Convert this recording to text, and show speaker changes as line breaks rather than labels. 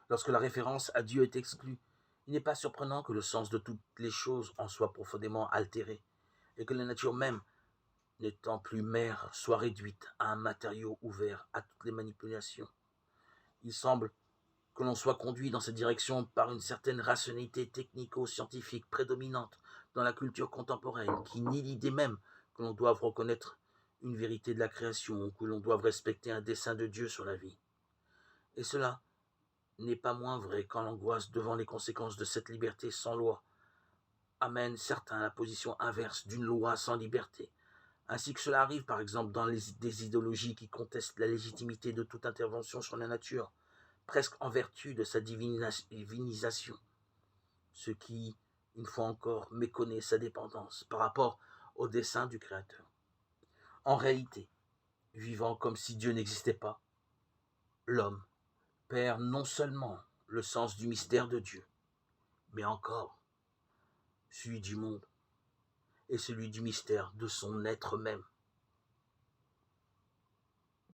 Lorsque la référence à Dieu est exclue, il n'est pas surprenant que le sens de toutes les choses en soit profondément altéré, et que la nature même, n'étant plus mère, soit réduite à un matériau ouvert à toutes les manipulations. Il semble que l'on soit conduit dans cette direction par une certaine rationalité technico-scientifique prédominante dans la culture contemporaine, qui nie l'idée même que l'on doive reconnaître une vérité de la création, ou que l'on doive respecter un dessein de Dieu sur la vie. Et cela n'est pas moins vrai quand l'angoisse devant les conséquences de cette liberté sans loi amène certains à la position inverse d'une loi sans liberté, ainsi que cela arrive par exemple dans des idéologies qui contestent la légitimité de toute intervention sur la nature, presque en vertu de sa divinisation, ce qui, une fois encore, méconnaît sa dépendance par rapport au dessein du Créateur. En réalité, vivant comme si Dieu n'existait pas, l'homme perd non seulement le sens du mystère de Dieu, mais encore celui du monde et celui du mystère de son être même.